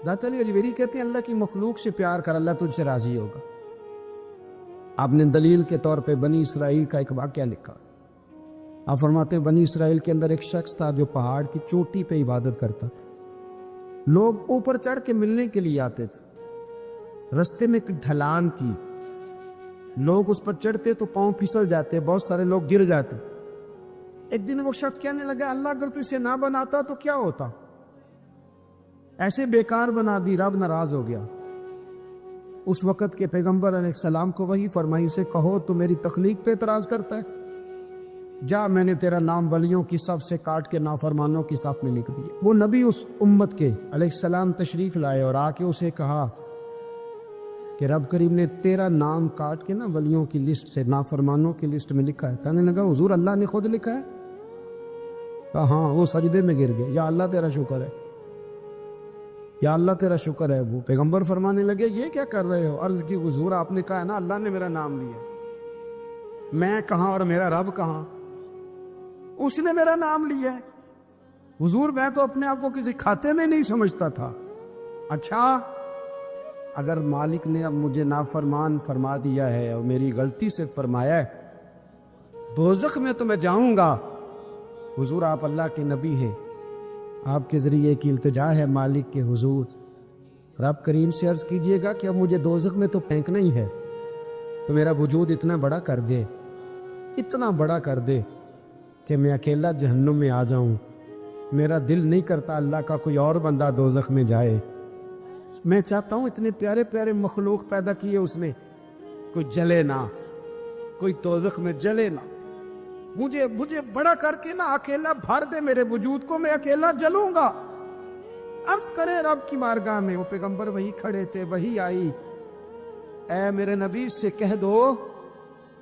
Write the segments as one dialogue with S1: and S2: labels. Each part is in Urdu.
S1: داتا علی اجمیری کہتے ہیں اللہ کی مخلوق سے پیار کر، اللہ تجھ سے راضی ہوگا۔ آپ نے دلیل کے طور پہ بنی اسرائیل کا ایک واقعہ لکھا۔ آپ فرماتے ہیں بنی اسرائیل کے اندر ایک شخص تھا جو پہاڑ کی چوٹی پہ عبادت کرتا تھا۔ لوگ اوپر چڑھ کے ملنے کے لیے آتے تھے، رستے میں ایک ڈھلان تھی، لوگ اس پر چڑھتے تو پاؤں پھسل جاتے، بہت سارے لوگ گر جاتے۔ ایک دن وہ شخص کہنے لگا اللہ اگر تو اسے نہ بناتا تو کیا ہوتا، ایسے بیکار بنا دی، رب ناراض ہو گیا۔ اس وقت کے پیغمبر علیہ السلام کو وحی فرمائی سے کہو تو میری تخلیق پہ اعتراض کرتا ہے، جا میں نے تیرا نام ولیوں کی صف سے کاٹ کے نافرمانوں کی صف میں لکھ دیا۔ وہ نبی اس امت کے علیہ السلام تشریف لائے اور آ کے اسے کہا کہ رب کریم نے تیرا نام کاٹ کے نا ولیوں کی لسٹ سے نافرمانوں کی لسٹ میں لکھا ہے۔ کہنے لگا حضور اللہ نے خود لکھا ہے؟ کہا ہاں۔ وہ سجدے میں گر گئے، یا اللہ تیرا شکر ہے، یا اللہ تیرا شکر ہے۔ وہ پیغمبر فرمانے لگے یہ کیا کر رہے ہو؟ عرض کی حضور آپ نے کہا ہے نا اللہ نے میرا نام لیا، میں کہاں اور میرا رب کہاں؟ اس نے میرا نام لیا ہے حضور، میں تو اپنے آپ کو کسی کھاتے میں نہیں سمجھتا تھا۔ اچھا اگر مالک نے اب مجھے نافرمان فرما دیا ہے اور میری غلطی سے فرمایا ہے دوزخ میں تو میں جاؤں گا۔ حضور آپ اللہ کے نبی ہیں، آپ کے ذریعے کی التجا ہے مالک کے حضور، رب کریم سے عرض کیجئے گا کہ اب مجھے دوزخ میں تو پھینکنا ہی ہے، تو میرا وجود اتنا بڑا کر دے، اتنا بڑا کر دے کہ میں اکیلا جہنم میں آ جاؤں۔ میرا دل نہیں کرتا اللہ کا کوئی اور بندہ دوزخ میں جائے۔ میں چاہتا ہوں اتنے پیارے پیارے مخلوق پیدا کیے اس نے، کوئی جلے نہ، کوئی دوزخ میں جلے نہ، مجھے بڑا کر کے نہ اکیلا بھر دے میرے وجود کو، میں اکیلا جلوں گا۔ عرض کرے رب کی بارگاہ میں، وہ پیغمبر وہی کھڑے تھے، وہی آئی، اے میرے نبی سے کہہ دو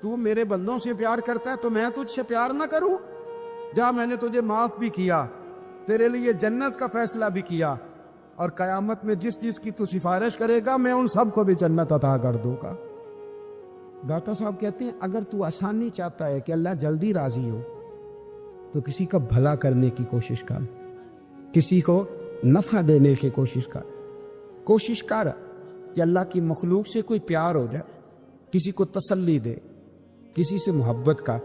S1: تو میرے بندوں سے پیار کرتا ہے تو میں تجھ سے پیار نہ کروں؟ جا میں نے تجھے معاف بھی کیا، تیرے لیے جنت کا فیصلہ بھی کیا، اور قیامت میں جس کی تو سفارش کرے گا میں ان سب کو بھی جنت عطا کر دوں گا۔ داتا صاحب کہتے ہیں اگر تو آسانی چاہتا ہے کہ اللہ جلدی راضی ہو تو کسی کا بھلا کرنے کی کوشش کر، کسی کو نفع دینے کی کوشش کر کہ اللہ کی مخلوق سے کوئی پیار ہو جائے، کسی کو تسلی دے، کسی سے محبت کر،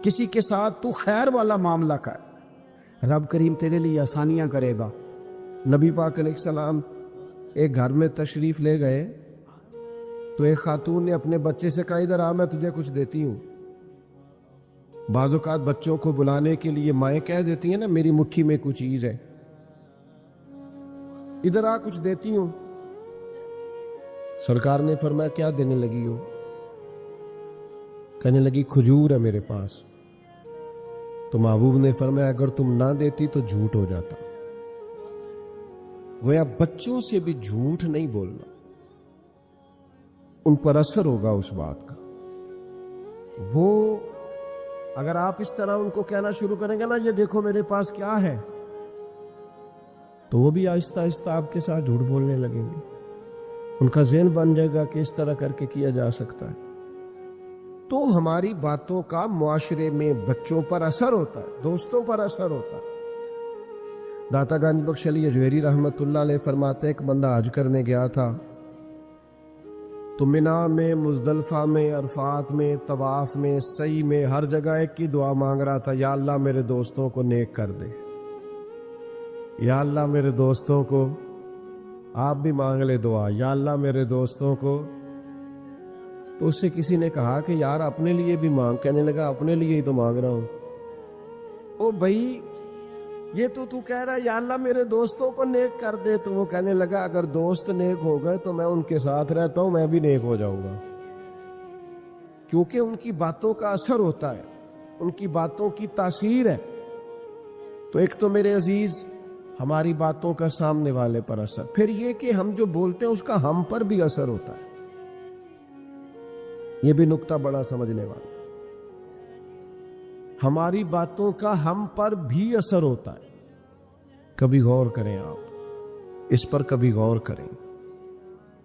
S1: کسی کے ساتھ تو خیر والا معاملہ کر، رب کریم تیرے لیے آسانیاں کرے گا۔ نبی پاک علیہ السلام ایک گھر میں تشریف لے گئے تو ایک خاتون نے اپنے بچے سے کہا ادھر آ میں تجھے کچھ دیتی ہوں۔ بعض اوقات بچوں کو بلانے کے لیے مائیں کہہ دیتی ہیں نا میری مٹھی میں کوئی چیز ہے، ادھر آ کچھ دیتی ہوں۔ سرکار نے فرمایا کیا دینے لگی ہو؟ کہنے لگی کھجور ہے میرے پاس۔ تو محبوب نے فرمایا اگر تم نہ دیتی تو جھوٹ ہو جاتا۔ گویا بچوں سے بھی جھوٹ نہیں بولنا، ان پر اثر ہوگا اس بات کا۔ وہ اگر آپ اس طرح ان کو کہنا شروع کریں گے نا یہ دیکھو میرے پاس کیا ہے، تو وہ بھی آہستہ آہستہ آپ کے ساتھ جھوٹ بولنے لگیں گے۔ ان کا ذہن بن جائے گا کہ اس طرح کر کے کیا جا سکتا ہے۔ تو ہماری باتوں کا معاشرے میں بچوں پر اثر ہوتا ہے، دوستوں پر اثر ہوتا ہے۔ داتا گنج بخش علی اجمیری رحمۃ اللہ علیہ فرماتے ہیں ایک بندہ حج کرنے گیا تھا تو منا میں، مزدلفہ میں، عرفات میں، طواف میں، سعی میں، ہر جگہ ایک کی دعا مانگ رہا تھا، یا اللہ میرے دوستوں کو نیک کر دے، یا اللہ میرے دوستوں کو، آپ بھی مانگ لے دعا، یا اللہ میرے دوستوں کو۔ تو اس سے کسی نے کہا کہ یار اپنے لیے بھی مانگ۔ کہنے لگا اپنے لیے ہی تو مانگ رہا ہوں۔ او بھائی یہ تو کہہ رہا ہے یا اللہ میرے دوستوں کو نیک کر دے، تو وہ کہنے لگا اگر دوست نیک ہو گئے تو میں ان کے ساتھ رہتا ہوں، میں بھی نیک ہو جاؤں گا، کیونکہ ان کی باتوں کا اثر ہوتا ہے، ان کی باتوں کی تاثیر ہے۔ تو ایک تو میرے عزیز ہماری باتوں کا سامنے والے پر اثر، پھر یہ کہ ہم جو بولتے ہیں اس کا ہم پر بھی اثر ہوتا ہے۔ یہ بھی نقطہ بڑا سمجھنے والا، ہماری باتوں کا ہم پر بھی اثر ہوتا ہے۔ کبھی غور کریں، آپ اس پر کبھی غور کریں۔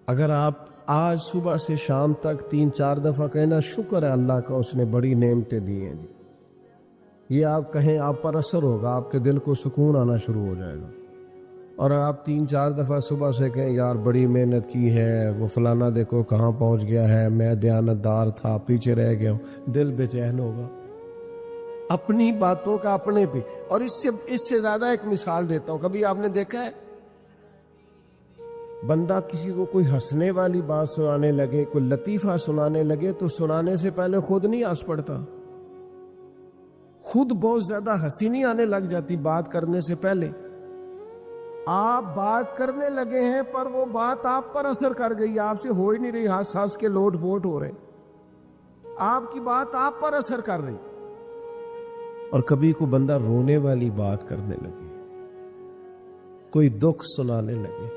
S1: اگر آپ آج صبح سے شام تک 3-4 دفعہ کہنا شکر ہے اللہ کا اس نے بڑی نعمتیں دی ہیں جی، یہ آپ کہیں آپ پر اثر ہوگا، آپ کے دل کو سکون آنا شروع ہو جائے گا۔
S2: اور آپ 3-4 دفعہ صبح سے کہیں یار بڑی محنت کی ہے، وہ فلانا دیکھو کہاں پہنچ گیا ہے، میں دیانتدار تھا پیچھے رہ گیا ہوں، دل بے چین ہوگا اپنی باتوں کا اپنے پہ۔ اور اس سے زیادہ ایک مثال دیتا ہوں، کبھی آپ نے دیکھا ہے بندہ کسی کو کوئی ہنسنے والی بات سنانے لگے، کوئی لطیفہ سنانے لگے تو سنانے سے پہلے خود نہیں ہنس پڑتا؟ خود بہت زیادہ ہنسی نہیں آنے لگ جاتی بات کرنے سے پہلے؟ آپ بات کرنے لگے ہیں پر وہ بات آپ پر اثر کر گئی، آپ سے ہو ہی نہیں رہی، ہنس ہنس کے لوٹ پوٹ ہو رہے، آپ کی بات آپ پر اثر کر رہی۔ اور کبھی کو بندہ رونے والی بات کرنے لگے، کوئی دکھ سنانے لگے،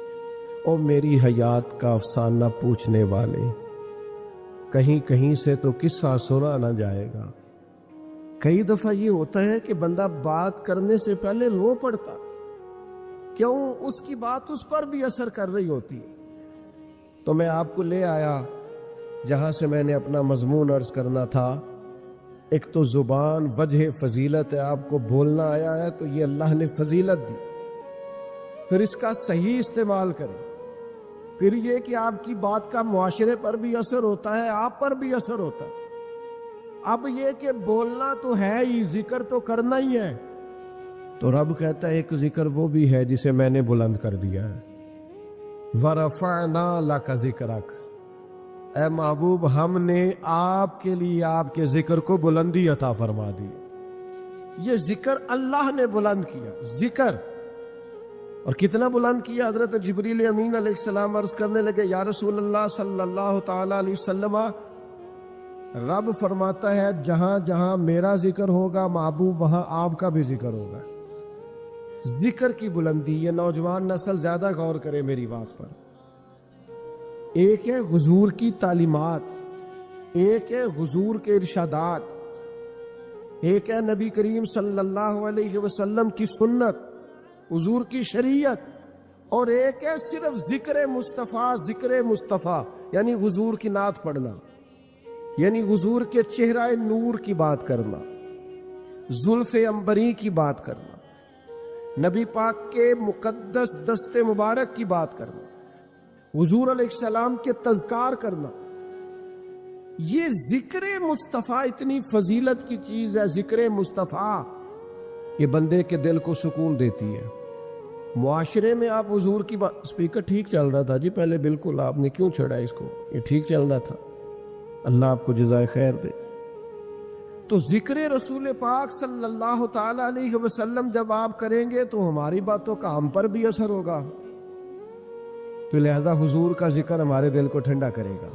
S2: او میری حیات کا افسانہ پوچھنے والے، کہیں کہیں سے تو قصہ سنا نہ جائے گا۔ کئی دفعہ یہ ہوتا ہے کہ بندہ بات کرنے سے پہلے رو پڑتا، کیوں؟ اس کی بات اس پر بھی اثر کر رہی ہوتی ہے۔ تو میں آپ کو لے آیا جہاں سے میں نے اپنا مضمون عرض کرنا تھا۔ ایک تو زبان وجہ فضیلت ہے، آپ کو بولنا آیا ہے تو یہ اللہ نے فضیلت دی، پھر اس کا صحیح استعمال کریں۔ پھر یہ کہ آپ کی بات کا معاشرے پر بھی اثر ہوتا ہے، آپ پر بھی اثر ہوتا ہے۔ اب یہ کہ بولنا تو ہے ہی، ذکر تو کرنا ہی ہے، تو رب کہتا ہے ایک ذکر وہ بھی ہے جسے میں نے بلند کر دیا ہے۔ وَرَفَعْنَا لَكَ ذِكْرَكَ، اے محبوب ہم نے آپ کے لیے آپ کے ذکر کو بلندی عطا فرما دی۔ یہ ذکر اللہ نے بلند کیا، ذکر، اور کتنا بلند کیا؟ حضرت جبریل امین علیہ السلام عرض کرنے لگے یا رسول اللہ صلی اللہ تعالی علیہ وسلم، رب فرماتا ہے جہاں جہاں میرا ذکر ہوگا محبوب وہاں آپ کا بھی ذکر ہوگا۔ ذکر کی بلندی، یہ نوجوان نسل زیادہ غور کرے میری بات پر۔ ایک ہے حضور کی تعلیمات، ایک ہے حضور کے ارشادات، ایک ہے نبی کریم صلی اللہ علیہ وسلم کی سنت، حضور کی شریعت، اور ایک ہے صرف ذکر مصطفیٰ، ذکر مصطفیٰ یعنی حضور کی نعت پڑھنا، یعنی حضور کے چہرہ نور کی بات کرنا، زلف عنبری کی بات کرنا، نبی پاک کے مقدس دست مبارک کی بات کرنا، حضور علیہ السلام کے تذکار کرنا۔ یہ ذکر مصطفیٰ اتنی فضیلت کی چیز ہے، ذکر مصطفیٰ یہ بندے کے دل کو سکون دیتی ہے۔ معاشرے میں آپ حضور کی بات، اسپیکر ٹھیک چل رہا تھا جی پہلے، بالکل آپ نے کیوں چھڑا اس کو، یہ ٹھیک چل رہا تھا، اللہ آپ کو جزائے خیر دے۔ تو ذکر رسول پاک صلی اللہ تعالی علیہ وسلم جب آپ کریں گے تو ہماری باتوں کا ہم پر بھی اثر ہوگا، تو لہذا حضور کا ذکر ہمارے دل کو ٹھنڈا کرے گا۔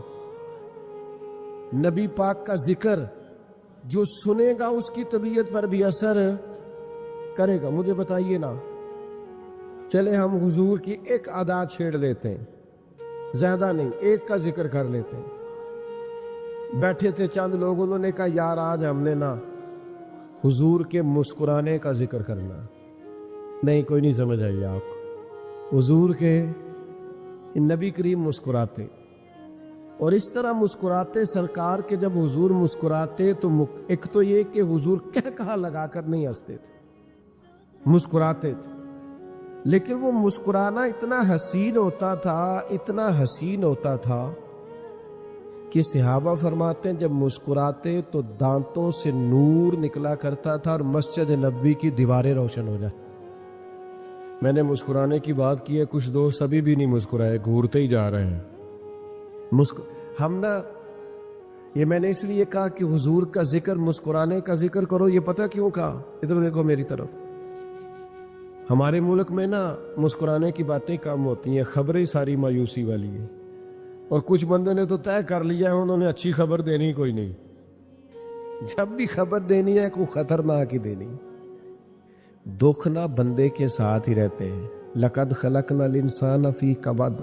S2: نبی پاک کا ذکر جو سنے گا اس کی طبیعت پر بھی اثر کرے گا۔ مجھے بتائیے نا، چلے ہم حضور کی ایک عادات چھیڑ لیتے ہیں، زیادہ نہیں، ایک کا ذکر کر لیتے ہیں۔ بیٹھے تھے چند لوگ، انہوں نے کہا یار آج ہم نے نا حضور کے مسکرانے کا ذکر کرنا۔ نہیں، کوئی نہیں سمجھ آئی آپ کو؟ حضور کے نبی کریم مسکراتے، اور اس طرح مسکراتے سرکار کے، جب حضور مسکراتے تو ایک تو یہ کہ حضور کہا لگا کر نہیں ہنستے تھے، مسکراتے تھے، لیکن وہ مسکرانا اتنا حسین ہوتا تھا، اتنا حسین ہوتا تھا کہ صحابہ فرماتے ہیں جب مسکراتے تو دانتوں سے نور نکلا کرتا تھا اور مسجد نبوی کی دیواریں روشن ہو جاتی۔ میں نے مسکرانے کی بات کی ہے، کچھ دوست ابھی بھی نہیں مسکرائے، گھورتے ہی جا رہے ہیں۔ ہم نا، یہ میں نے اس لیے کہا کہ حضور کا ذکر، مسکرانے کا ذکر کرو، یہ پتہ کیوں کہا؟ ادھر دیکھو میری طرف۔ ہمارے ملک میں نا مسکرانے کی باتیں کم ہوتی ہیں، خبریں ساری مایوسی والی ہیں، اور کچھ بندے نے تو طے کر لیا ہے انہوں نے اچھی خبر دینی کوئی نہیں، جب بھی خبر دینی ہے کوئی خطرناک ہی دینی۔ دکھ نہ بندے کے ساتھ ہی رہتے ہیں، لقد خلقنا الانسان فی کبد،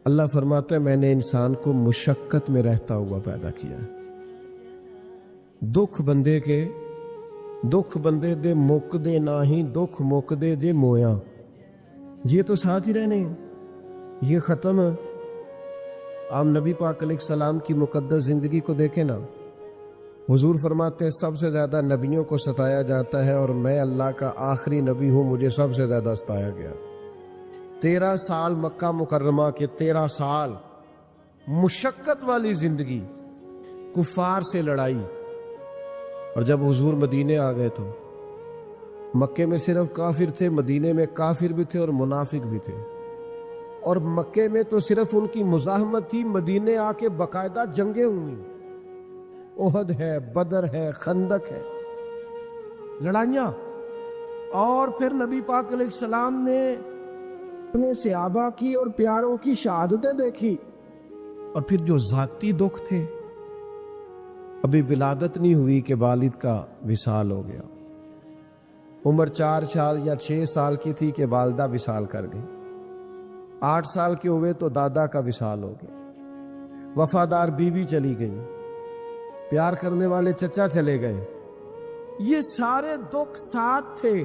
S2: اللہ فرماتا ہے میں نے انسان کو مشقت میں رہتا ہوا پیدا کیا ہے۔ دکھ بندے کے، دکھ بندے دے مک دے نہ ہی، دکھ مک دے جے مویاں، یہ تو ساتھ ہی رہنے ہیں، یہ ختم۔ آپ نبی پاک علیہ السلام کی مقدس زندگی کو دیکھیں نا، حضور فرماتے ہیں سب سے زیادہ نبیوں کو ستایا جاتا ہے اور میں اللہ کا آخری نبی ہوں، مجھے سب سے زیادہ ستایا گیا۔ 13 سال مکہ مکرمہ کے 13 سال مشقت والی زندگی، کفار سے لڑائی، اور جب حضور مدینے آ گئے تو مکے میں صرف کافر تھے، مدینے میں کافر بھی تھے اور منافق بھی تھے، اور مکے میں تو صرف ان کی مزاحمت تھی، مدینے آ کے باقاعدہ جنگیں ہوئی، احد ہے، بدر ہے، خندق ہے، لڑائیاں۔ اور پھر نبی پاک علیہ السلام نے اپنے صحابہ کی اور پیاروں کی شہادتیں دیکھی، اور پھر جو ذاتی دکھ تھے، ابھی ولادت نہیں ہوئی کہ والد کا وصال ہو گیا، عمر 4 سال یا 6 سال کی تھی کہ والدہ وصال کر گئی، 8 سال کے ہوئے تو دادا کا وصال ہو گیا، وفادار بیوی چلی گئی، پیار کرنے والے چچا چلے گئے، یہ سارے دکھ ساتھ تھے۔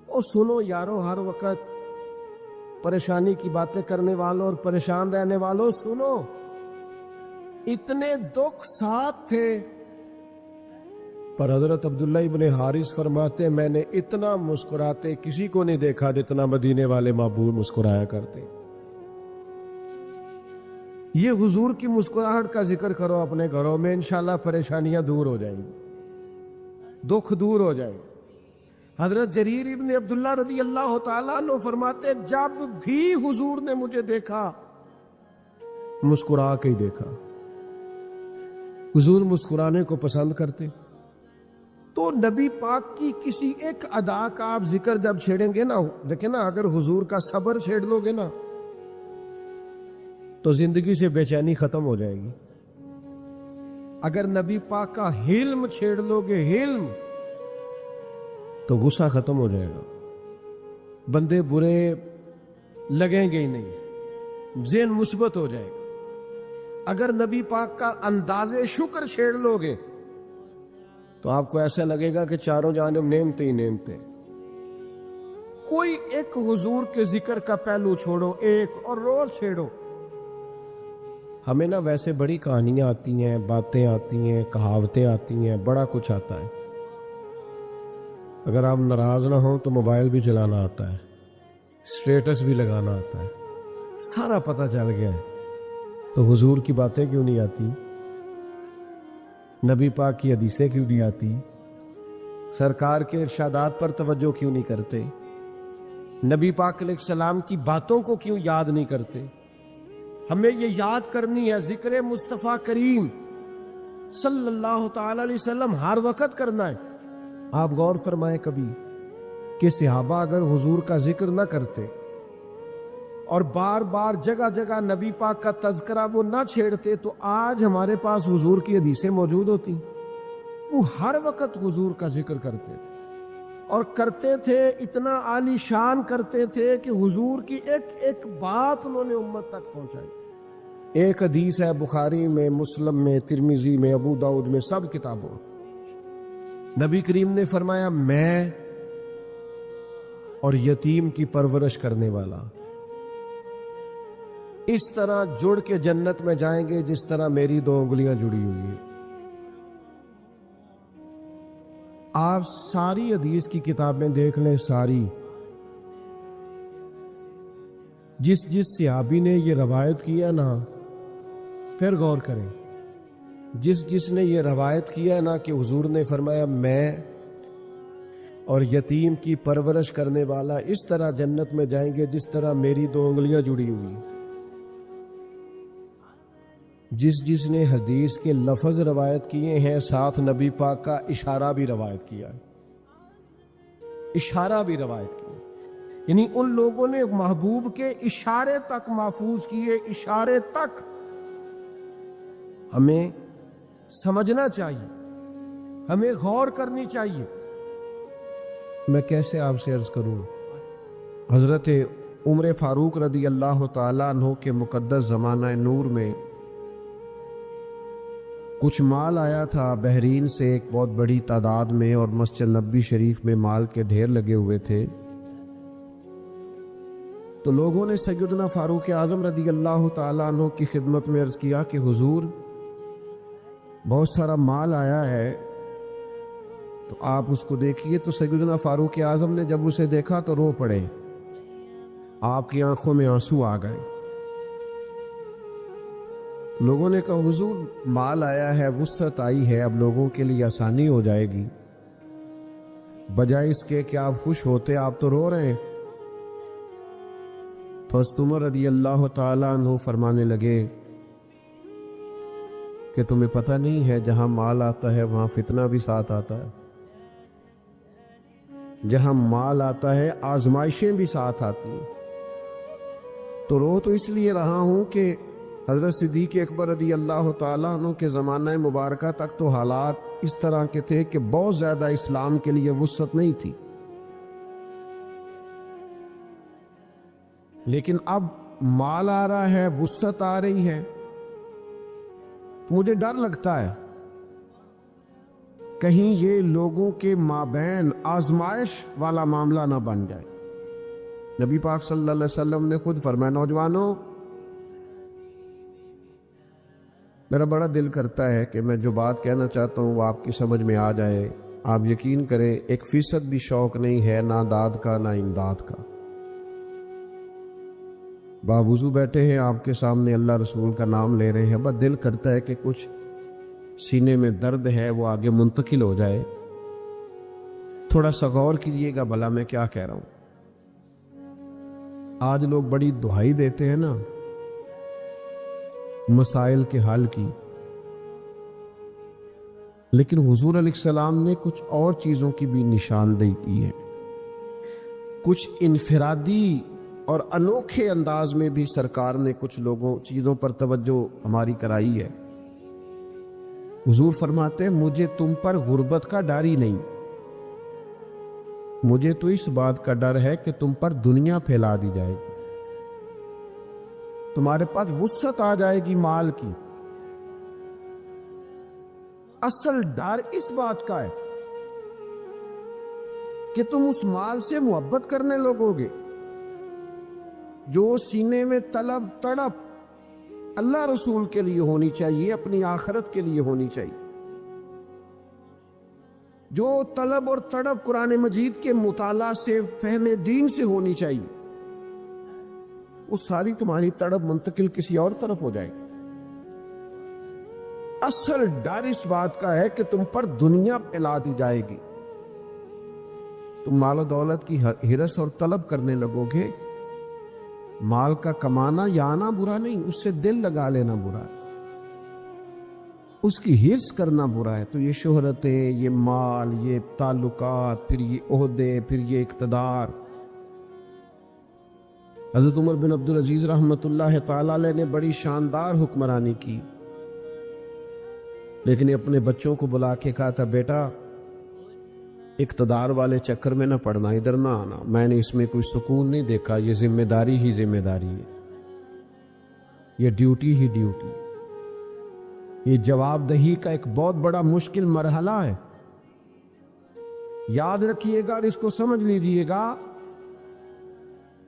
S2: اور سنو یارو، ہر وقت پریشانی کی باتیں کرنے والوں اور پریشان رہنے والوں، سنو، اتنے دکھ ساتھ تھے، پر حضرت عبداللہ ابن حارث فرماتے میں نے اتنا مسکراتے کسی کو نہیں دیکھا جتنا مدینے والے محبوب مسکرایا کرتے۔ یہ حضور کی مسکراہٹ کا ذکر کرو اپنے گھروں میں، انشاءاللہ پریشانیاں دور ہو جائیں گی، دکھ دور ہو جائیں گے۔ حضرت جریر ابن عبداللہ رضی اللہ تعالیٰ عنہ فرماتے جب بھی حضور نے مجھے دیکھا مسکرا کے ہی دیکھا۔ حضور مسکرانے کو پسند کرتے، تو نبی پاک کی کسی ایک ادا کا آپ ذکر جب چھیڑیں گے نا، دیکھیں نا، اگر حضور کا صبر چھیڑ لو گے نا تو زندگی سے بے چینی ختم ہو جائے گی۔ اگر نبی پاک کا حلم چھیڑ لو گے، حلم، تو غصہ ختم ہو جائے گا، بندے برے لگیں گے ہی نہیں، ذہن مثبت ہو جائے گا۔ اگر نبی پاک کا انداز شکر چھیڑ لو گے تو آپ کو ایسا لگے گا کہ چاروں جانب نعمتیں ہی نعمتیں۔ کوئی ایک حضور کے ذکر کا پہلو چھوڑو، ایک اور رول چھیڑو۔ ہمیں نا ویسے بڑی کہانیاں آتی ہیں، باتیں آتی ہیں، کہاوتیں آتی ہیں، بڑا کچھ آتا ہے۔ اگر آپ ناراض نہ ہوں تو موبائل بھی چلانا آتا ہے، اسٹیٹس بھی لگانا آتا ہے، سارا پتہ چل گیا ہے، تو حضور کی باتیں کیوں نہیں آتی؟ نبی پاک کی حدیثیں کیوں نہیں آتی؟ سرکار کے ارشادات پر توجہ کیوں نہیں کرتے؟ نبی پاک علیہ السلام کی باتوں کو کیوں یاد نہیں کرتے؟ ہمیں یہ یاد کرنی ہے، ذکر مصطفیٰ کریم صلی اللہ تعالی علیہ وسلم ہر وقت کرنا ہے۔ آپ غور فرمائیں کبھی کہ صحابہ اگر حضور کا ذکر نہ کرتے اور بار بار جگہ جگہ نبی پاک کا تذکرہ وہ نہ چھیڑتے تو آج ہمارے پاس حضور کی حدیثیں موجود ہوتی۔ وہ ہر وقت حضور کا ذکر کرتے تھے، اور کرتے تھے اتنا عالی شان کرتے تھے کہ حضور کی ایک ایک بات انہوں نے امت تک پہنچائی۔ ایک حدیث ہے بخاری میں، مسلم میں، ترمذی میں، ابو داؤد میں، سب کتابوں، نبی کریم نے فرمایا میں اور یتیم کی پرورش کرنے والا اس طرح جڑ کے جنت میں جائیں گے جس طرح میری 2 انگلیاں جڑی ہوئی ہیں۔ آپ ساری حدیث کی کتابیں دیکھ لیں، ساری، جس صحابی نے یہ روایت کیا نا، پھر غور کریں، جس نے یہ روایت کیا نا کہ حضور نے فرمایا میں اور یتیم کی پرورش کرنے والا اس طرح جنت میں جائیں گے جس طرح میری 2 انگلیاں جڑی ہوئی، جس نے حدیث کے لفظ روایت کیے ہیں ساتھ نبی پاک کا اشارہ بھی روایت کیا ہے، اشارہ بھی روایت کیا، یعنی ان لوگوں نے محبوب کے اشارے تک محفوظ کیے، اشارے تک۔ ہمیں سمجھنا چاہیے، ہمیں غور کرنی چاہیے۔ میں کیسے آپ سے عرض کروں، حضرت عمر فاروق رضی اللہ تعالیٰ عنہ کے مقدس زمانہ نور میں کچھ مال آیا تھا بحرین سے ایک بہت بڑی تعداد میں، اور مسجد نبوی شریف میں مال کے ڈھیر لگے ہوئے تھے۔ تو لوگوں نے سیدنا فاروق اعظم رضی اللہ تعالیٰ عنہ کی خدمت میں عرض کیا کہ حضور بہت سارا مال آیا ہے، تو آپ اس کو دیکھیے۔ تو سیدنا فاروق اعظم نے جب اسے دیکھا تو رو پڑے، آپ کی آنکھوں میں آنسو آ گئے. لوگوں نے کہا حضور مال آیا ہے، وسعت آئی ہے، اب لوگوں کے لیے آسانی ہو جائے گی، بجائے اس کے کہ آپ خوش ہوتے آپ تو رو رہے ہیں. تو حضرت عمر رضی اللہ تعالیٰ عنہ فرمانے لگے کہ تمہیں پتہ نہیں ہے جہاں مال آتا ہے وہاں فتنہ بھی ساتھ آتا ہے، جہاں مال آتا ہے آزمائشیں بھی ساتھ آتی ہیں. تو رو تو اس لیے رہا ہوں کہ حضرت صدیق اکبر رضی اللہ تعالیٰ عنہ کے زمانہ مبارکہ تک تو حالات اس طرح کے تھے کہ بہت زیادہ اسلام کے لیے وسعت نہیں تھی، لیکن اب مال آ رہا ہے، وسعت آ رہی ہے، تو مجھے ڈر لگتا ہے کہیں یہ لوگوں کے مابین آزمائش والا معاملہ نہ بن جائے. نبی پاک صلی اللہ علیہ وسلم نے خود فرمایا نوجوانوں میرا بڑا دل کرتا ہے کہ میں جو بات کہنا چاہتا ہوں وہ آپ کی سمجھ میں آ جائے. آپ یقین کریں 1% بھی شوق نہیں ہے، نہ داد کا نہ امداد کا. باوضو بیٹھے ہیں آپ کے سامنے، اللہ رسول کا نام لے رہے ہیں، بس دل کرتا ہے کہ کچھ سینے میں درد ہے وہ آگے منتقل ہو جائے. تھوڑا سا غور کیجئے گا بھلا میں کیا کہہ رہا ہوں. آج لوگ بڑی دہائی دیتے ہیں نا مسائل کے حل کی، لیکن حضور علیہ السلام نے کچھ اور چیزوں کی بھی نشاندہی کی ہے. کچھ انفرادی اور انوکھے انداز میں بھی سرکار نے کچھ چیزوں پر توجہ ہماری کرائی ہے. حضور فرماتے ہیں مجھے تم پر غربت کا ڈر ہی نہیں، مجھے تو اس بات کا ڈر ہے کہ تم پر دنیا پھیلا دی جائے گی، تمہارے پاس وسعت آ جائے گی مال کی. اصل ڈر اس بات کا ہے کہ تم اس مال سے محبت کرنے لگو گے. جو سینے میں طلب تڑپ اللہ رسول کے لیے ہونی چاہیے، اپنی آخرت کے لیے ہونی چاہیے، جو طلب اور تڑپ قرآن مجید کے مطالعہ سے فہم دین سے ہونی چاہیے، وہ ساری تمہاری تڑپ منتقل کسی اور طرف ہو جائے گی. اصل ڈر اس بات کا ہے کہ تم پر دنیا پھیلا دی جائے گی، تم مال و دولت کی ہرس اور طلب کرنے لگو گے. مال کا کمانا یا آنا برا نہیں، اس سے دل لگا لینا برا ہے، اس کی ہرس کرنا برا ہے. تو یہ شہرتیں، یہ مال، یہ تعلقات، پھر یہ عہدے، پھر یہ اقتدار. حضرت عمر بن عبدالعزیز رحمۃ اللہ تعالی علیہ نے بڑی شاندار حکمرانی کی، لیکن اپنے بچوں کو بلا کے کہا تھا بیٹا اقتدار والے چکر میں نہ پڑنا، ادھر نہ آنا، میں نے اس میں کوئی سکون نہیں دیکھا. یہ ذمہ داری ہی ذمہ داری ہے، یہ ڈیوٹی ہی ڈیوٹی، یہ جواب دہی کا ایک بہت بڑا مشکل مرحلہ ہے. یاد رکھیے گا اور اس کو سمجھ لیجیے گا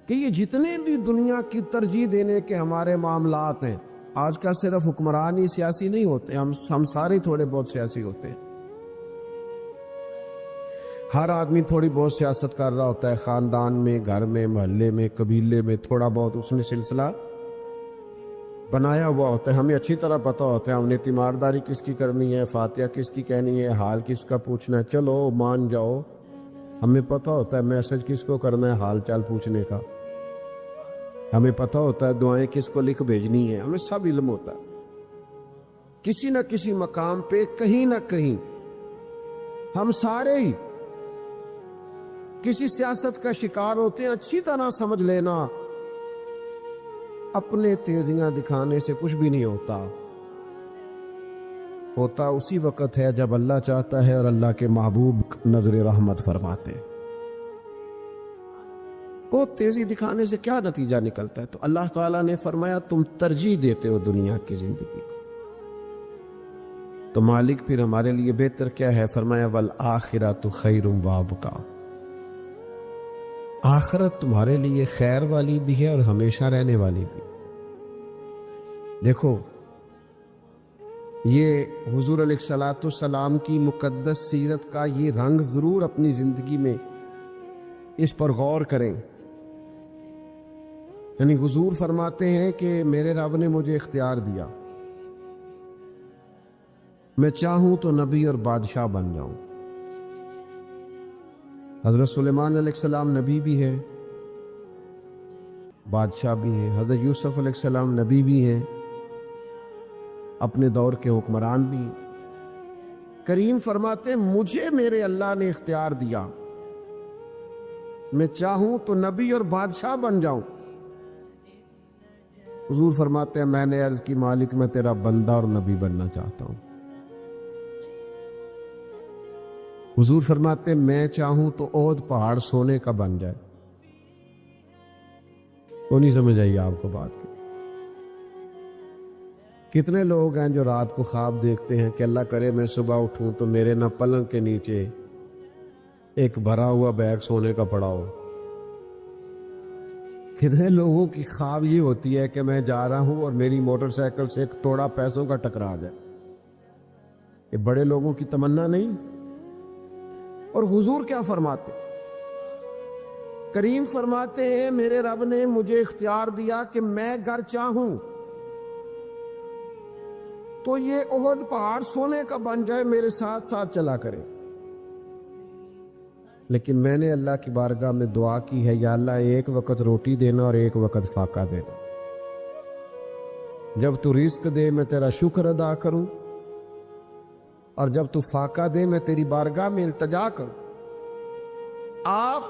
S2: کہ یہ جتنے بھی دنیا کی ترجیح دینے کے ہمارے معاملات ہیں، آج کا صرف حکمران ہی سیاسی نہیں ہوتے، ہم سارے تھوڑے بہت سیاسی ہوتے ہیں. ہر آدمی تھوڑی بہت سیاست کر رہا ہوتا ہے، خاندان میں، گھر میں، محلے میں، قبیلے میں، تھوڑا بہت اس نے سلسلہ بنایا ہوا ہوتا ہے. ہمیں اچھی طرح پتہ ہوتا ہے ہم نے تیمارداری کس کی کرنی ہے، فاتحہ کس کی کہنی ہے، حال کس کا پوچھنا ہے. چلو مان جاؤ، ہمیں پتہ ہوتا ہے میسج کس کو کرنا ہے حال چال پوچھنے کا، ہمیں پتہ ہوتا ہے دعائیں کس کو لکھ بھیجنی ہے، ہمیں سب علم ہوتا ہے. کسی نہ کسی مقام پہ کہیں نہ کہیں ہم سارے ہی کسی سیاست کا شکار ہوتے ہیں. اچھی طرح سمجھ لینا اپنے تیزیاں دکھانے سے کچھ بھی نہیں ہوتا اسی وقت ہے جب اللہ چاہتا ہے اور اللہ کے محبوب نظر رحمت فرماتے ہیں. وہ تیزی دکھانے سے کیا نتیجہ نکلتا ہے؟ تو اللہ تعالیٰ نے فرمایا تم ترجیح دیتے ہو دنیا کی زندگی کو، تو مالک پھر ہمارے لیے بہتر کیا ہے؟ فرمایا والآخرۃ خیر وابقیٰ، آخرت تمہارے لیے خیر والی بھی ہے اور ہمیشہ رہنے والی بھی. دیکھو یہ حضور علیہ الصلوۃ والسلام کی مقدس سیرت کا یہ رنگ ضرور اپنی زندگی میں اس پر غور کریں یعنی حضور فرماتے ہیں کہ میرے رب نے مجھے اختیار دیا، میں چاہوں تو نبی اور بادشاہ بن جاؤں۔ حضرت سلیمان علیہ السلام نبی بھی ہے، بادشاہ بھی ہے۔ حضرت یوسف علیہ السلام نبی بھی ہیں، اپنے دور کے حکمران بھی ہیں۔ کریم فرماتے ہیں مجھے میرے اللہ نے اختیار دیا، میں چاہوں تو نبی اور بادشاہ بن جاؤں۔ حضور فرماتے ہیں میں نے عرض کی مالک میں تیرا بندہ اور نبی بننا چاہتا ہوں۔ حضور فرماتے ہیں میں چاہوں تو عہد پہاڑ سونے کا بن جائے۔ وہ نہیں سمجھ آئی آپ کو بات کی؟ کتنے لوگ ہیں جو رات کو خواب دیکھتے ہیں کہ اللہ کرے میں صبح اٹھوں تو میرے نہ پلنگ کے نیچے ایک بھرا ہوا بیگ سونے کا پڑا ہو۔ کتنے لوگوں کی خواب یہ ہوتی ہے کہ میں جا رہا ہوں اور میری موٹر سائیکل سے ایک توڑا پیسوں کا ٹکرا جائے۔ یہ بڑے لوگوں کی تمنا نہیں؟ اور حضور کیا فرماتے؟ کریم فرماتے ہیں میرے رب نے مجھے اختیار دیا کہ میں اگر چاہوں تو یہ احد پہاڑ سونے کا بن جائے، میرے ساتھ ساتھ چلا کرے۔ لیکن میں نے اللہ کی بارگاہ میں دعا کی ہے، یا اللہ ایک وقت روٹی دینا اور ایک وقت فاقہ دینا۔ جب تو رزق دے میں تیرا شکر ادا کروں، اور جب تو فاقہ دے میں تیری بارگاہ میں التجا کروں۔ آپ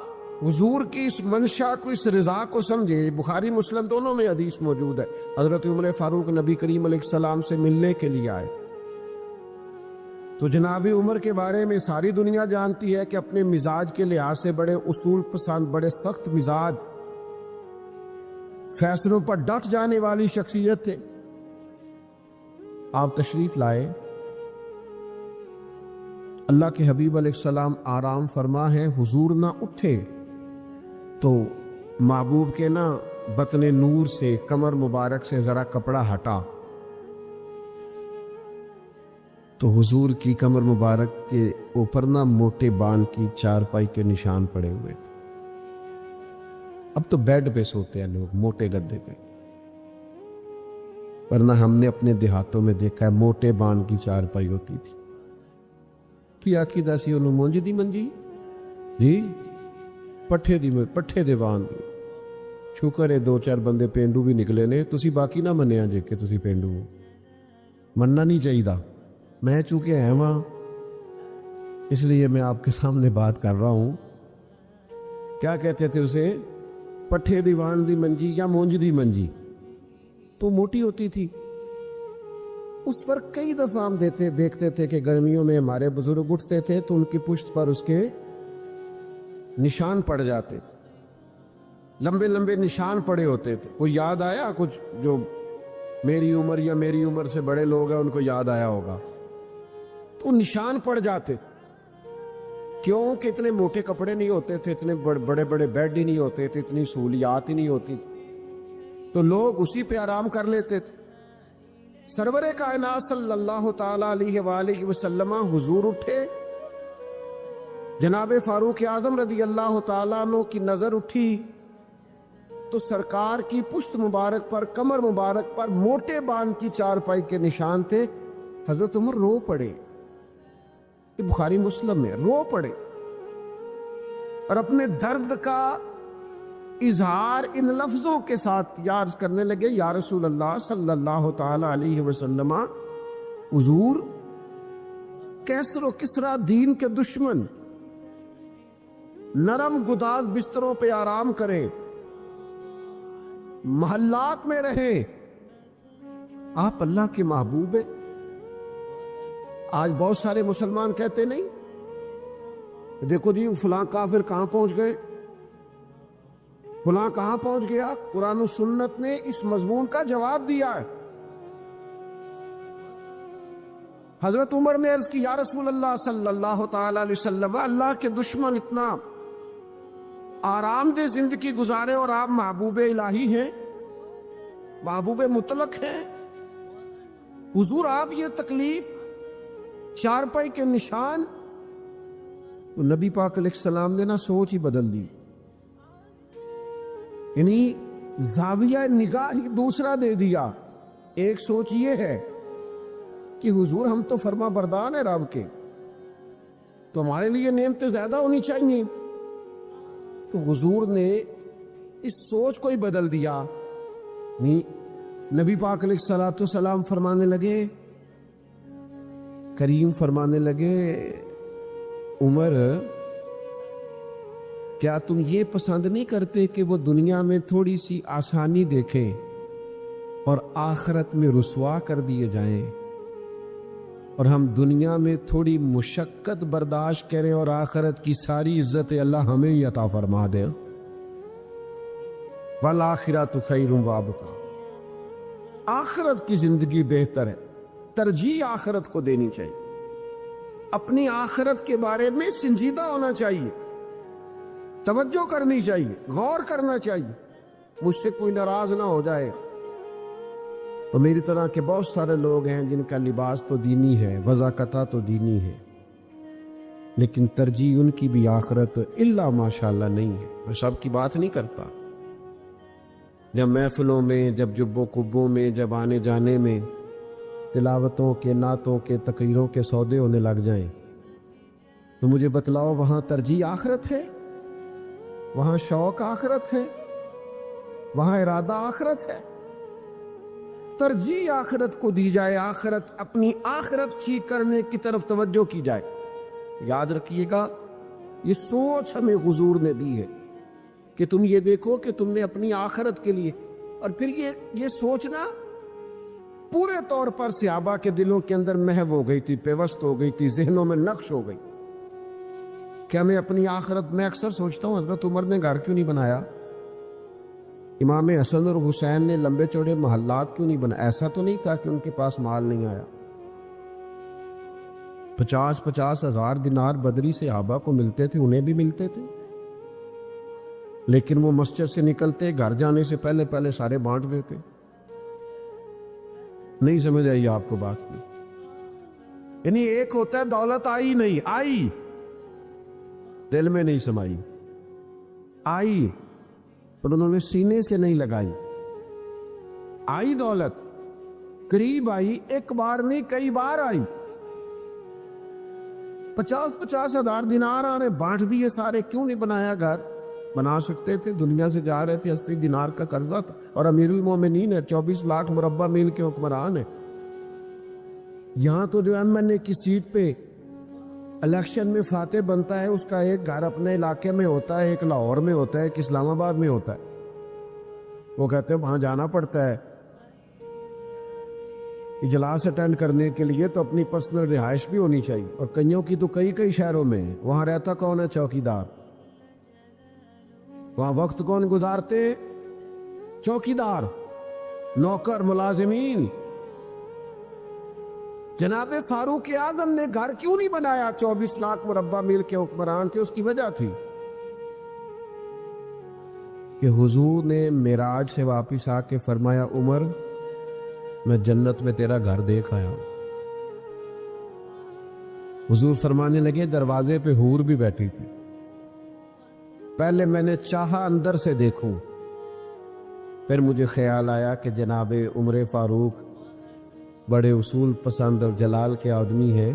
S2: حضور کی اس منشا کو، اس رضا کو سمجھے۔ بخاری مسلم دونوں میں حدیث موجود ہے، حضرت عمر فاروق نبی کریم علیہ السلام سے ملنے کے لیے آئے تو جناب عمر کے بارے میں ساری دنیا جانتی ہے کہ اپنے مزاج کے لحاظ سے بڑے اصول پسند، بڑے سخت مزاج، فیصلوں پر ڈٹ جانے والی شخصیت تھے۔ آپ تشریف لائے، اللہ کے حبیب علیہ السلام آرام فرما ہے، حضور نہ اٹھے تو محبوب کے نا بطن نور سے، کمر مبارک سے ذرا کپڑا ہٹا تو حضور کی کمر مبارک کے اوپر نا موٹے بان کی چارپائی کے نشان پڑے ہوئے تھے۔ اب تو بیڈ پہ سوتے ہیں لوگ، موٹے گدے پہ، ورنہ ہم نے اپنے دیہاتوں میں دیکھا ہے موٹے بان کی چارپائی ہوتی تھی۔ کی آخی داسی انہوں مونج دی منجی جی پٹھے دے بان دی۔ شکر ہے دو چار بندے پینڈو بھی نکلے نے، تسی باقی نہ منیا جے کہ تسی پینڈو ہو، مننا نہیں چاہیے۔ میں چونکہ ہے وہاں اس لیے میں آپ کے سامنے بات کر رہا ہوں۔ کیا کہتے تھے اسے؟ پٹھے دیوان دی منجی یا مونج دی منجی، تو موٹی ہوتی تھی۔ اس پر کئی دفعہ ہم دیکھتے تھے کہ گرمیوں میں ہمارے بزرگ اٹھتے تھے تو ان کی پشت پر اس کے نشان پڑ جاتے تھے، لمبے لمبے نشان پڑے ہوتے تھے۔ کوئی یاد آیا کچھ جو میری عمر یا میری عمر سے بڑے لوگ ہیں ان کو یاد آیا ہوگا؟ تو نشان پڑ جاتے، کیوں کہ اتنے موٹے کپڑے نہیں ہوتے تھے، اتنے بڑے بڑے بیڈ ہی نہیں ہوتے تھے، اتنی سہولیات ہی نہیں ہوتی، تو لوگ اسی پہ آرام کر لیتے تھے۔ سرور کائنات صلی اللہ تعالی علیہ وآلہ وسلم حضور اٹھے، جناب فاروق اعظم رضی اللہ تعالیٰ عنہ کی نظر اٹھی تو سرکار کی پشت مبارک پر، کمر مبارک پر موٹے بان کی چارپائی کے نشان تھے۔ حضرت عمر رو پڑے، یہ بخاری مسلم میں، رو پڑے اور اپنے درد کا اظہار ان لفظوں کے ساتھ کیا، عرض کرنے لگے یا رسول اللہ صلی اللہ تعالی علیہ وسلم، حضور کیسر و کسرا دین کے دشمن نرم گداز بستروں پہ آرام کریں، محلات میں رہیں، آپ اللہ کے محبوب ہیں۔ آج بہت سارے مسلمان کہتے نہیں، دیکھو جی فلاں کافر کہاں پہنچ گئے، فلاں کہاں پہنچ گیا۔ قرآن و سنت نے اس مضمون کا جواب دیا ہے۔ حضرت عمر نے عرض کی یا رسول اللہ صلی اللہ تعالی علیہ وسلم، اللہ کے دشمن اتنا آرام دہ زندگی گزارے اور آپ محبوب الہی ہیں، محبوب مطلق ہیں، حضور آپ یہ تکلیف، چارپائی کے نشان۔ تو نبی پاک علیہ السلام نے نا سوچ ہی بدل دی، یعنی زاویہ نگاہ ہی دوسرا دے دیا. ایک سوچ یہ ہے کہ حضور ہم تو فرما بردار ہیں رب کے، تو ہمارے لیے نعمتیں زیادہ ہونی چاہیے. تو حضور نے اس سوچ کو ہی بدل دیا. نہیں، نبی پاک علیہ الصلوۃ والسلام فرمانے لگے، کریم فرمانے لگے، عمر کیا تم یہ پسند نہیں کرتے کہ وہ دنیا میں تھوڑی سی آسانی دیکھیں اور آخرت میں رسوا کر دیے جائیں، اور ہم دنیا میں تھوڑی مشقت برداشت کریں اور آخرت کی ساری عزت اللہ ہمیں ہی عطا فرما دے. والآخرۃ خیر وابقیٰ، آخرت کی زندگی بہتر ہے. ترجیح آخرت کو دینی چاہیے. اپنی آخرت کے بارے میں سنجیدہ ہونا چاہیے، توجہ کرنی چاہیے، غور کرنا چاہیے. مجھ سے کوئی ناراض نہ ہو جائے تو میری طرح کے بہت سارے لوگ ہیں جن کا لباس تو دینی ہے، وضاقتہ تو دینی ہے، لیکن ترجیح ان کی بھی آخرت الا ماشاءاللہ نہیں ہے. میں سب کی بات نہیں کرتا. جب محفلوں میں، جب جبوں کبوں میں، جب آنے جانے میں تلاوتوں کے، نعتوں کے، تقریروں کے سودے ہونے لگ جائیں تو مجھے بتلاؤ وہاں ترجیح آخرت ہے؟ وہاں شوق آخرت ہے؟ وہاں ارادہ آخرت ہے؟ ترجیح آخرت کو دی جائے، آخرت، اپنی آخرت ٹھیک کرنے کی طرف توجہ کی جائے. یاد رکھیے گا، یہ سوچ ہمیں حضور نے دی ہے کہ تم یہ دیکھو کہ تم نے اپنی آخرت کے لیے، اور پھر یہ سوچنا پورے طور پر صحابہ کے دلوں کے اندر محو ہو گئی تھی، پیوست ہو گئی تھی، ذہنوں میں نقش ہو گئی. کیا میں اپنی آخرت، میں اکثر سوچتا ہوں حضرت عمر نے گھر کیوں نہیں بنایا؟ امام حسن اور حسین نے لمبے چوڑے محلات کیوں نہیں بنائے؟ ایسا تو نہیں تھا کہ ان کے پاس مال نہیں آیا. 50,000 دینار بدری صحابہ کو ملتے تھے، انہیں بھی ملتے تھے، لیکن وہ مسجد سے نکلتے گھر جانے سے پہلے پہلے سارے بانٹ دیتے. نہیں سمجھ آئی آپ کو بات کی؟ یعنی ایک ہوتا ہے دولت آئی نہیں آئی، دل میں نہیں سمائی، آئی اور انہوں نے سینے سے نہیں لگائی. آئی دولت، قریب آئی، ایک بار نہیں کئی بار آئی. 50,000 دینار آ رہے، بانٹ دیے سارے. کیوں نہیں بنایا گھر؟ بنا سکتے تھے. دنیا سے جا رہے تھے، 80 دینار کا قرضہ تھا، اور امیر المومنین ہے، 24 لاکھ مربع میل کے حکمران ہیں. یہاں تو جو ایم این اے کی سیٹ پہ الیکشن میں فاتح بنتا ہے، اس کا ایک گھر اپنے علاقے میں ہوتا ہے، ایک لاہور میں ہوتا ہے، ایک اسلام آباد میں ہوتا ہے. وہ کہتے ہیں وہاں جانا پڑتا ہے اجلاس اٹینڈ کرنے کے لیے، تو اپنی پرسنل رہائش بھی ہونی چاہیے. اور کئیوں کی تو کئی شہروں میں. وہاں رہتا کون ہے؟ چوکیدار. وہاں وقت کون گزارتے؟ چوکیدار، نوکر، ملازمین. جناب فاروق اعظم نے گھر کیوں نہیں بنایا؟ 24 لاکھ مربع میل کے حکمران تھے. اس کی وجہ تھی کہ حضور نے معراج سے واپس آ کے فرمایا، عمر میں جنت میں تیرا گھر دیکھ آیا ہوں. حضور فرمانے لگے، دروازے پہ حور بھی بیٹھی تھی. پہلے میں نے چاہا اندر سے دیکھوں، پھر مجھے خیال آیا کہ جناب عمر فاروق بڑے اصول پسند اور جلال کے آدمی ہیں.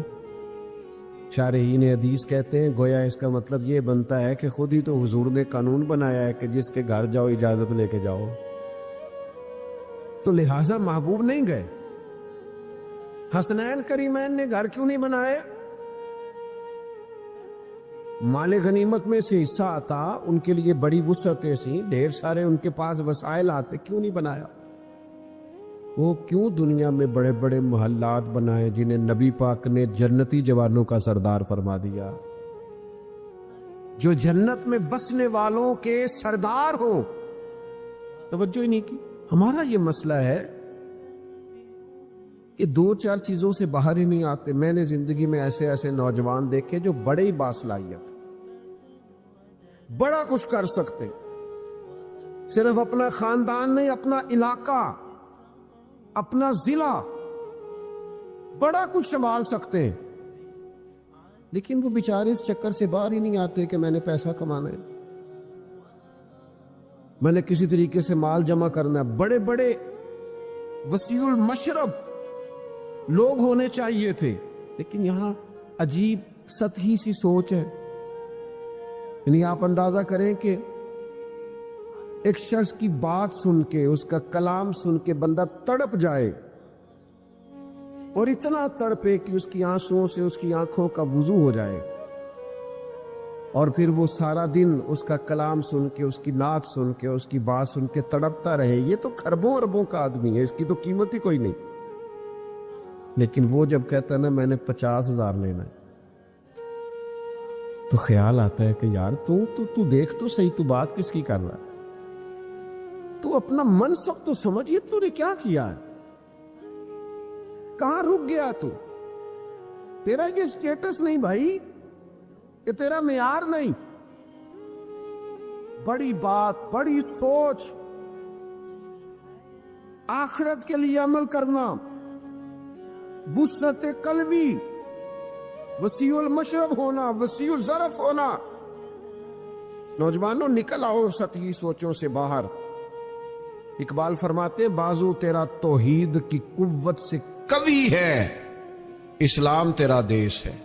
S2: شارحین حدیث کہتے ہیں گویا اس کا مطلب یہ بنتا ہے کہ خود ہی تو حضور نے قانون بنایا ہے کہ جس کے گھر جاؤ اجازت لے کے جاؤ، تو لہٰذا محبوب نہیں گئے. حسنین کریمین نے گھر کیوں نہیں بنائے؟ مال غنیمت میں سے حصہ آتا، ان کے لیے بڑی وسعتیں سی، ڈھیر سارے ان کے پاس وسائل آتے، کیوں نہیں بنایا؟ وہ کیوں دنیا میں بڑے بڑے محلات بنائے جنہیں نبی پاک نے جنتی جوانوں کا سردار فرما دیا، جو جنت میں بسنے والوں کے سردار ہوں؟ توجہ ہی نہیں کی. ہمارا یہ مسئلہ ہے کہ 2-4 چیزوں سے باہر ہی نہیں آتے. میں نے زندگی میں ایسے نوجوان دیکھے جو بڑے ہی باصلاحیت، بڑا کچھ کر سکتے، صرف اپنا خاندان نہیں، اپنا علاقہ، اپنا ضلع، بڑا کچھ سنبھال سکتے ہیں، لیکن وہ بیچارے اس چکر سے باہر ہی نہیں آتے کہ میں نے پیسہ کمانا ہے. میں نے کسی طریقے سے مال جمع کرنا ہے. بڑے بڑے وسیع المشرب لوگ ہونے چاہیے تھے, لیکن یہاں عجیب سطحی سی سوچ ہے. یعنی آپ اندازہ کریں کہ ایک شخص کی بات سن کے, اس کا کلام سن کے بندہ تڑپ جائے, اور اتنا تڑپے کہ اس کی آنسوؤں سے اس کی آنکھوں کا وضو ہو جائے, اور پھر وہ سارا دن اس کا کلام سن کے, اس کی نعت سن کے, اس کی بات سن کے تڑپتا رہے. یہ تو خربوں اربوں کا آدمی ہے, اس کی تو قیمت ہی کوئی نہیں. لیکن وہ جب کہتا ہے نا میں نے 50,000 لینا ہے, تو خیال آتا ہے کہ یار تو دیکھ تو صحیح, تو بات کس کی کر رہا ہے, تو اپنا منصب تو سمجھ, یہ تو نے کیا کیا ہے, کہاں رک گیا تو, تیرا یہ سٹیٹس نہیں بھائی, کہ تیرا معیار نہیں. بڑی بات, بڑی سوچ, آخرت کے لیے عمل کرنا, وسعت قلبی, وسیع المشرب ہونا, وسیع الظرف ہونا. نوجوانوں نکل آؤ سطحی سوچوں سے باہر. اقبال فرماتے بازو تیرا توحید کی قوت سے قوی ہے, اسلام تیرا دیش ہے.